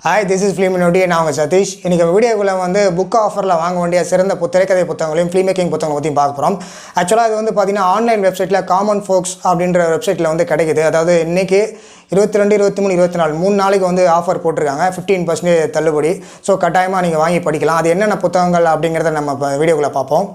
Hi, this is Filmmaking. நான் உங்கள் சதீஷ். இன்றைக்கி வீடியோக்குள்ளே வந்து புக் ஆஃபரில் வாங்க வேண்டிய சிறந்த திரைக்கதை புத்தகங்களையும் ஃபிலிம்மேக்கிங் புத்தகங்களை பற்றி பார்க்க போகிறோம். ஆக்சுவலாக இது வந்து பார்த்திங்கன்னா ஆன்லைன் வெப்சைட்டில் காமன் ஃபோக்ஸ் அப்படின்ற வெப்சைட்டில் வந்து கிடைக்குது. அதாவது இன்றைக்கி 22, 23, 24 3 நாளைக்கு வந்து ஆஃபர் போட்டிருக்காங்க. 15% தள்ளுபடி. ஸோ கட்டாயமாக நீங்கள் வாங்கி படிக்கலாம். அது என்னென்ன புத்தகங்கள் அப்படிங்கிறத நம்ம இப்போ வீடியோக்குள்ளே பார்ப்போம்.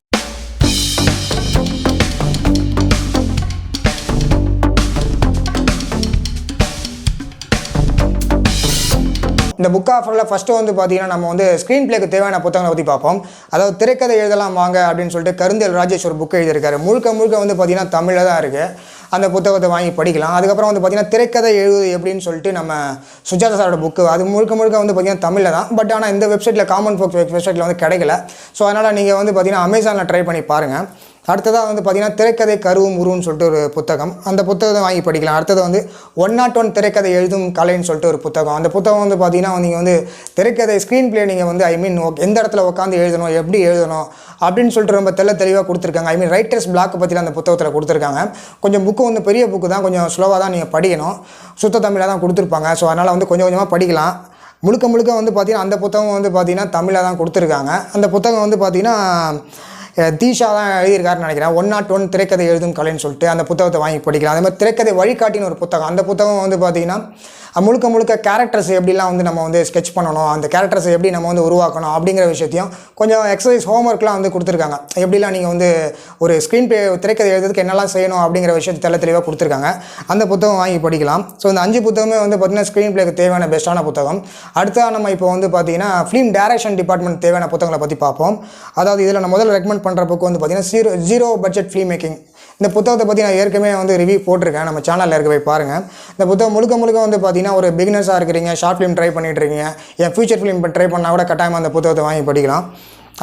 இந்த புக் ஆஃபரில் ஃபஸ்ட்டு வந்து பார்த்திங்கன்னா நம்ம வந்து ஸ்க்ரீன் பிளேக்கு தேவையான புத்தகங்களை பற்றி பார்ப்போம். அதாவது திரைக்கதை எழுதலாம் வாங்க அப்படின்னு சொல்லிட்டு கருந்தேல் ராஜேஷ் ஒரு புக் எழுதியிருக்காரு. முழுக்க வந்து பார்த்திங்கன்னா தமிழில் தான் இருக்குது. அந்த புத்தகத்தை வாங்கி படிக்கலாம். அதுக்கப்புறம் வந்து பார்த்திங்கன்னா திரைக்கதை எழுது எப்படின்னு சொல்லிட்டு நம்ம சுஜாதா சாரோட புக்கு, அது முழுக்க வந்து பார்த்திங்கன்னா தமிழில் தான். பட் ஆனால் இந்த வெப்சைட்டில் காமன் ஃபோக்ஸ் வெப்சைட்டில் வந்து கிடைக்கல. ஸோ அதனால் நீங்கள் வந்து பார்த்திங்கன்னா அமேசானில் ட்ரை பண்ணி பாருங்கள். அடுத்ததாக வந்து பார்த்திங்கன்னா திரைக்கதை கருவும் உருன்னு சொல்லிட்டு ஒரு புத்தகம், அந்த புத்தகத்தை வாங்கி படிக்கலாம். அடுத்தது வந்து 101 திரைக்கதை எழுதும் கலைன்னு சொல்லிட்டு ஒரு புத்தகம். அந்த புத்தகம் வந்து பார்த்திங்கன்னா நீங்கள் வந்து திரைக்கதை ஸ்க்ரீன் பிளே நீங்கள் வந்து எந்த இடத்துல உட்காந்து எழுதணும், எப்படி எழுதணும் அப்படின்னு சொல்லிட்டு ரொம்ப தெளிவாக கொடுத்துருக்காங்க. ரைட்டர்ஸ் பிளாக் பற்றிலாம் அந்த புத்தகத்தில் கொடுத்துருக்காங்க. கொஞ்சம் புக்கு வந்து பெரிய புக்கு தான், கொஞ்சம் ஸ்லோவாக தான் நீங்கள் படிக்கணும். சுத்த தமிழாக தான் கொடுத்துருப்பாங்க. ஸோ அதனால் வந்து கொஞ்சமாக படிக்கலாம். முழுக்க வந்து பார்த்திங்கன்னா அந்த புத்தகம் வந்து பார்த்திங்கன்னா தமிழில் தான் கொடுத்துருக்காங்க. அந்த புத்தகம் வந்து பார்த்திங்கன்னா தீஷா தான் எழுதியிருக்காருன்னு நினைக்கிறேன். 101 திரைக்கதை எழுதும் கலைன்னு சொல்லிட்டு அந்த புத்தகத்தை வாங்கி படிக்கலாம். அதே மாதிரி திரைக்கதை வழிகாட்டின்னு ஒரு புத்தகம். அந்த புத்தகம் வந்து பார்த்திங்கன்னா முழுக்க கேரக்டர்ஸ் எப்படிலாம் வந்து நம்ம வந்து ஸ்கெட்ச் பண்ணணும், அந்த கேரக்டர்ஸை எப்படி நம்ம வந்து உருவாக்கணும் அப்படிங்கிற விஷயத்தையும் கொஞ்சம் எக்ஸசைஸ் ஹோம்ஒர்க்லாம் வந்து கொடுத்துருக்காங்க. எப்படிலாம் நீங்கள் வந்து ஒரு ஸ்க்ரீன் பிளே திரைக்கதை எழுதுறதுக்கு என்னெல்லாம் செய்யணும் அப்படிங்கிற விஷயத்தை தெளிவாக கொடுத்துருக்காங்க. அந்த புத்தகம் வாங்கி படிக்கலாம். ஸோ இந்த 5 புத்தகமே வந்து பார்த்திங்கன்னா ஸ்க்ரீன் பிளேக்கு தேவையான பெஸ்ட்டான புத்தகம். அடுத்ததாக நம்ம இப்போ வந்து பார்த்திங்கன்னா ஃபிலிம் டைரக்ஷன் டிபார்ட்மெண்ட் தேவையான புத்தகங்களை பற்றி பார்ப்போம். அதாவது இதில் நான் முதல்ல ரெக்கமெண்ட் பண்ணுற புக்கு வந்து பார்த்திங்கன்னா ஜீரோ பட்ஜெட் ஃபிலிம்மேக்கிங். இந்த புத்தகத்தை பற்றி நான் ஏற்கனவே வந்து ரிவ்யூ போட்டிருக்கேன், நம்ம சேனலில் இருக்க போய் பாருங்கள். இந்த புத்தகம் முழுக்க வந்து பார்த்திங்கன்னா ஒரு பிகினர்ஸாக இருக்கிறீங்க, ஷார்ட் ஃபிலிம் ட்ரை பண்ணிட்டு இருக்கீங்க, என் ஃபியூச்சர் ஃபிலிம் ட்ரை பண்ணால் கூட கட்டாயமாக அந்த புத்தகத்தை வாங்கி படிக்கலாம்.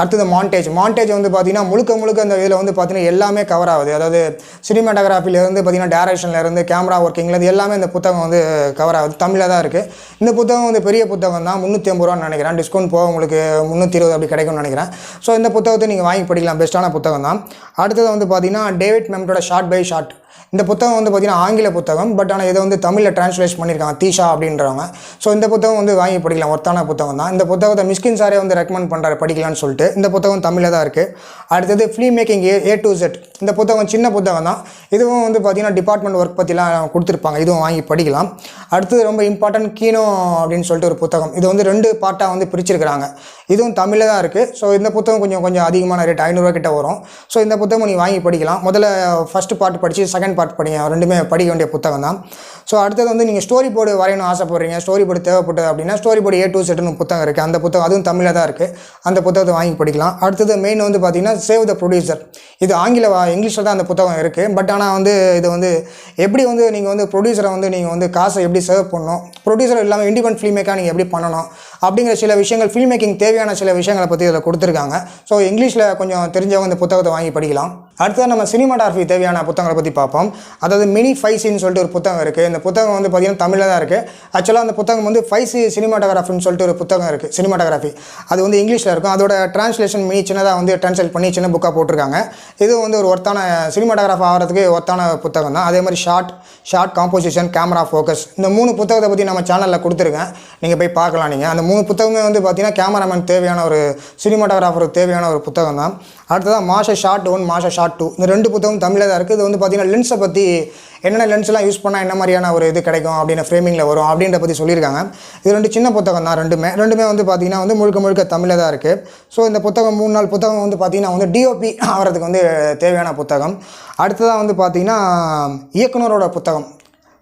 அடுத்தது மாண்டேஜ் வந்து பார்த்திங்கன்னா முழுக்க அந்த இதில் வந்து பார்த்திங்கன்னா எல்லாமே கவர் ஆகுது. அதாவது சினிமாட்டோகிராஃபிலேருந்து பார்த்திங்கன்னா டேரக்ஷன்லேருந்து கேமரா ஒர்க்கிங்லேருந்து எல்லாமே இந்த புத்தகம் வந்து கவர் ஆகுது. தமிழில் தான் இருக்குது. இந்த புத்தகம் வந்து பெரிய புத்தகம் தான், 350 ரூபான்னு நினைக்கிறேன். டிஸ்கவுண்ட் போக உங்களுக்கு 320 அப்படி கிடைக்கும்னு நினைக்கிறேன். ஸோ இந்த புத்தகத்தை நீங்கள் வாங்கி படிக்கலாம், பெஸ்ட்டான புத்தகம் தான். அடுத்தது வந்து பார்த்திங்கன்னா டேவிட் மெம்டோட ஷார்ட் பை ஷார்ட். இந்த புத்தகம் வந்து பார்த்திங்கன்னா ஆங்கில புத்தகம். பட் ஆனால் இதை வந்து தமிழில் டிரான்ஸ்லேஷன் பண்ணியிருக்காங்க, தீஷா அப்படின்றவங்க. ஸோ இந்த புத்தகம் வந்து வாங்கி படிக்கலாம், ஒர்த்தான புத்தகம் தான். இந்த புத்தகத்தை மிஸ்கின் சாரே வந்து ரெக்கமெண்ட் பண்ணுறாரு படிக்கலான்னு சொல்லிட்டு. இந்த புத்தகம் தமிழில் தான் இருக்குது. அடுத்தது ஃபிலிம்மேக்கிங் A to Z. இந்த புத்தகம் சின்ன புத்தகம் தான். இதுவும் வந்து பார்த்திங்கன்னா டிபார்ட்மெண்ட் ஒர்க் பற்றிலாம் கொடுத்துருப்பாங்க. இதுவும் வாங்கி படிக்கலாம். அடுத்தது ரொம்ப இம்பார்ட்டன்ட் கீனோ அப்படின்னு சொல்லிட்டு ஒரு புத்தகம். இது வந்து 2 பார்ட்டாக வந்து பிரிச்சிருக்கிறாங்க. இதுவும் தமிழில் தான் இருக்குது. ஸோ இந்த புத்தகம் கொஞ்சம் அதிகமான ரேட், 500 ரூபா கிட்ட வரும். ஸோ இந்த புத்தகம் நீங்கள் வாங்கி படிக்கலாம். முதல்ல ஃபஸ்ட்டு பார்ட் படித்து செகண்ட் பார்ட் படிங்க, ரெண்டுமே படிக்க வேண்டிய புத்தகம் தான். ஸோ அடுத்தது வந்து நீங்கள் ஸ்டோரி போர்டு வரையணும் ஆசைப்படுறீங்க, ஸ்டோரி போர்டு தேவைப்பட்டது அப்படின்னா ஸ்டோரி போர்டு A to Zன்னு புத்தகம் இருக்குது. அந்த புத்தகம் அதுவும் தமிழில் தான் இருக்குது. அந்த புத்தகத்தை வாங்கி படிக்கலாம். அடுத்தது மெயின் வந்து பார்த்திங்கன்னா சேவ் த ப்ரொடியூசர். இது இங்கிலீஷில் தான் அந்த புத்தகம் இருக்குது. பட் ஆனால் வந்து இது வந்து எப்படி வந்து நீங்கள் வந்து ப்ரொடியூசரை வந்து நீங்கள் வந்து காசை எப்படி சேவ் பண்ணணும், ப்ரொடியூசர் இல்லாமல் இண்டிபெண்ட் ஃபிலிம்மேக்காக நீங்கள் எப்படி பண்ணணும் அப்படிங்கிற சில விஷயங்கள், ஃபில்ம்மேக்கிங் தேவையான சில விஷயங்களை பற்றி இதில் கொடுத்துருக்காங்க. ஸோ இங்கிலீஷில் கொஞ்சம் தெரிஞ்சவங்க இந்த புத்தகத்தை வாங்கி படிக்கலாம். அடுத்தது நம்ம சினிமாட்டோகிராஃபி தேவையான புத்தகங்களை பற்றி பார்ப்போம். அதாவது மினி 5Cன்னு சொல்லிட்டு ஒரு புத்தகம் இருக்குது. இந்த புத்தகம் வந்து பார்த்திங்கன்னா தமிழில் தான் இருக்குது. ஆக்சுவலாக அந்த புத்தகம் வந்து 5C சினிமாட்டோகிராஃபின்னு சொல்லிட்டு ஒரு புத்தகம் இருக்குது, சினிமாட்டோகிராஃபி. அது வந்து இங்கிலீஷில் இருக்கும். அதோட டிரான்ஸ்லேஷன் சின்னதாக வந்து ட்ரான்ஸ்லேட் பண்ணி சின்ன புக்காக போட்டிருக்காங்க. இது வந்து ஒரு ஒர்த்தான சினிமாட்டோகிராஃபி ஆகிறதுக்கு ஒர்த்தான புத்தகம் தான். அதே மாதிரி ஷார்ட் காம்போசிஷன், கேமரா ஃபோக்கஸ், இந்த 3 புத்தகத்தை பற்றி நம்ம சேனலில் கொடுத்துருக்கேன், நீங்கள் போய் பார்க்கலாம். நீங்கள் அந்த 3 புத்தகமே வந்து பார்த்திங்கன்னா கேமராமேன் தேவையான ஒரு சினிமாட்டோகிராஃபருக்கு தேவையான ஒரு புத்தகம் தான். அடுத்ததான் மாஸ்டர் ஷார்ட் 1, மாஸ்டர் ஷார்ட் 2, இந்த 2 புத்தகம் தமிழில் தான் இருக்குது. இது வந்து பார்த்திங்கன்னா லென்ஸை பற்றி, என்னென்ன லென்ஸ்லாம் யூஸ் பண்ணால் என்ன மாதிரியான ஒரு இது கிடைக்கும் அப்படின்னு ஃப்ரேமிங்கில் வரும் அப்படின்ற பற்றி சொல்லியிருக்காங்க. இது 2 சின்ன புத்தகம் தான். ரெண்டுமே வந்து பார்த்திங்கன்னா வந்து முழுக்க தமிழில் தான் இருக்குது. ஸோ இந்த புத்தகம் 3-4 புத்தகம் வந்து பார்த்திங்கன்னா வந்து DOP ஆகிறதுக்கு வந்து தேவையான புத்தகம். அடுத்ததாக வந்து பார்த்திங்கன்னா இயக்குனரோட புத்தகம்.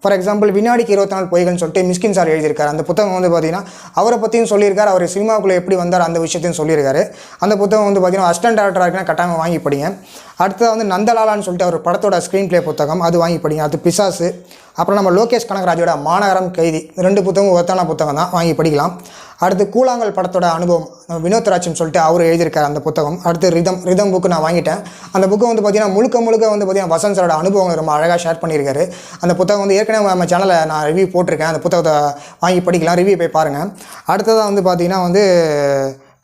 ஃபார் எக்ஸாம்பிள் வினாடிக்கு 24 பொய்கள்னு சொல்லிட்டு மிஸ்கின் சார் எழுதியிருக்காரு. அந்த புத்தகம் வந்து பார்த்திங்கன்னா அவரை பற்றியும் சொல்லியிருக்காரு, அவர் சினிமாவுக்குள்ளே எப்படி வந்தார் அந்த விஷயத்தையும் சொல்லியிருக்காரு. அந்த புத்தகம் வந்து பார்த்திங்கன்னா அசிஸ்டன்ட் டேரக்டராக இருக்குன்னா கட்டாயமாக வாங்கி படிங்க. அடுத்தது வந்து நந்தலாலான்னு சொல்லிட்டு அவர் படத்தோட ஸ்க்ரீன் பிளே புத்தகம், அது வாங்கி படிங்க. அது பிசாசு. அப்புறம் நம்ம லோகேஷ் கனகராஜோட மாநகரம் கைதி, 2 புத்தகம் ஒருத்தான புத்தகம் தான், வாங்கி படிக்கலாம். அடுத்து கூழாங்கல் படத்தோட அனுபவம், வினோத் ராஜ்னு சொல்லிட்டு அவர் எழுதியிருக்காரு அந்த புத்தகம். அடுத்து ரிதம் புக்கு நான் வாங்கிட்டேன். அந்த புக்கு வந்து பார்த்திங்கன்னா முழுக்க வந்து பார்த்திங்கன்னா வசந்த் சாரோட அனுபவங்களை ரொம்ப அழகாக ஷேர் பண்ணியிருக்காரு. அந்த புத்தகம் வந்து ஏற்கனவே நம்ம சேனலில் நான் ரிவ்யூ போட்டிருக்கேன். அந்த புத்தகத்தை வாங்கி படிக்கலாம், ரிவ்யூ போய் பாருங்கள். அடுத்ததாக வந்து பார்த்திங்கன்னா வந்து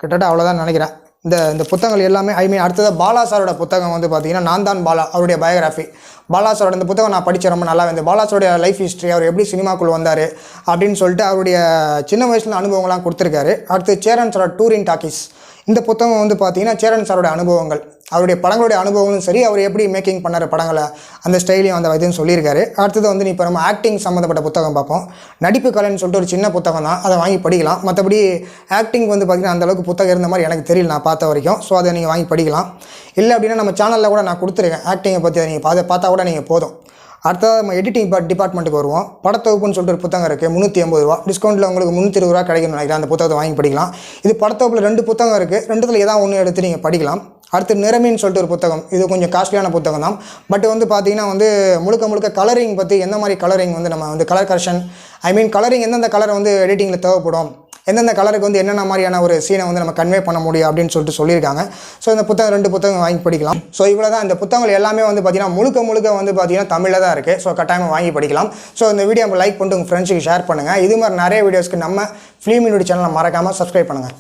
கிட்டத்தட்ட அவ்வளோதான் நினைக்கிறேன். இந்த புத்தகங்கள் எல்லாமே அடுத்தது பாலா சாரோட புத்தகம் வந்து பார்த்தீங்கன்னா நான் தான் பாலா, அவருடைய பயோகிராஃபி. பாலா சாரோட இந்த புத்தகம் நான் படித்தேன், ரொம்ப நல்லா இருந்தது. பாலா சாரோடைய லைஃப் ஹிஸ்ட்ரி, அவர் எப்படி சினிமாக்குள்ளே வந்தார் அப்படின்னு சொல்லிட்டு அவருடைய சின்ன வயசில் அனுபவங்கள்லாம் கொடுத்துருக்காரு. அடுத்து சேரன் சாரோட டூர் இன் டாக்கீஸ், இந்த புத்தகம் வந்து பார்த்தீங்கன்னா சேரன் சாரோட அனுபவங்கள், அவருடைய படங்களுடைய அனுபவங்களும் சரி, அவர் எப்படி மேக்கிங் பண்ணார் படங்களை, அந்த ஸ்டைலையும் அந்த இதுன்னு சொல்லியிருக்காரு. அடுத்தது வந்து இப்போ நம்ம ஆக்டிங் சம்மந்தப்பட்ட புத்தகம் பார்ப்போம். நடிப்பு கலைன்னு சொல்லிட்டு ஒரு சின்ன புத்தகம் தான், அதை வாங்கி படிக்கலாம். மற்றபடி ஆக்டிங் வந்து பார்த்திங்கன்னா அந்தளவுக்கு புத்தகம் இருந்த மாதிரி எனக்கு தெரியல நான் பார்த்த வரைக்கும். ஸோ அதை நீங்கள் வாங்கி படிக்கலாம். இல்லை அப்படின்னா நம்ம சேனலில் கூட நான் கொடுத்துருக்கேன் ஆக்டிங்கை பற்றி, அதை நீங்கள் பார்த்தா கூட நீங்கள் போதும். அடுத்தது நம்ம எடிட்டிங் டிபார்ட்மெண்ட்டுக்கு வருவோம். படத்தொகுப்புன்னு சொல்லிட்டு ஒரு புத்தகம் இருக்குது, 380 ரூபா. டிஸ்கவுண்ட்டில் உங்களுக்கு 320 ரூபா கிடைக்கும்னு நினைக்கிறேன். அந்த புத்தகத்தை வாங்கி படிக்கலாம். இது படத்தொகுப்பில் 2 புத்தகம் இருக்குது, 2த்தில் ஏதாவது ஒன்று எடுத்து நீங்கள் படிக்கலாம். அடுத்து நிறமின்னு சொல்லிட்டு ஒரு புத்தகம், இது கொஞ்சம் காஸ்ட்லியான புத்தகம் தான். பட் வந்து பார்த்திங்கன்னா வந்து முழுக்க கலரிங் பற்றி, எந்த மாதிரி கலரிங் வந்து நம்ம வந்து கலர் கரெக்ஷன், கலரிங் எந்தெந்த கலர் வந்து எடிட்டிங்கில் தேவைப்படும், எந்தெந்த கலருக்கு வந்து என்னென்ன மாதிரியான ஒரு சீனை வந்து நம்ம கன்வே பண்ண முடியும் அப்படின்னு சொல்லிட்டு சொல்லியிருக்காங்க. ஸோ இந்த புத்தகம் 2 புத்தகம் வாங்கி படிக்கலாம். ஸோ இவ்வளோ தான். இந்த புத்தகங்கள் எல்லாமே வந்து பார்த்திங்கன்னா முழுக்க வந்து பார்த்திங்கன்னா தமிழில் தான் இருக்குது. ஸோ கட்டாயமாக வாங்கி படிக்கலாம். ஸோ இந்த வீடியோ லைக் பண்ணிட்டு உங்கள் ஃப்ரெண்ட்ஸுக்கு ஷேர் பண்ணுங்கள். இது மாதிரி நிறைய வீடியோஸ்க்கு நம்ம ஃபிலிம் யூனிட் சேனலை மறக்காமல் சப்ஸ்கிரைப் பண்ணுங்கள்.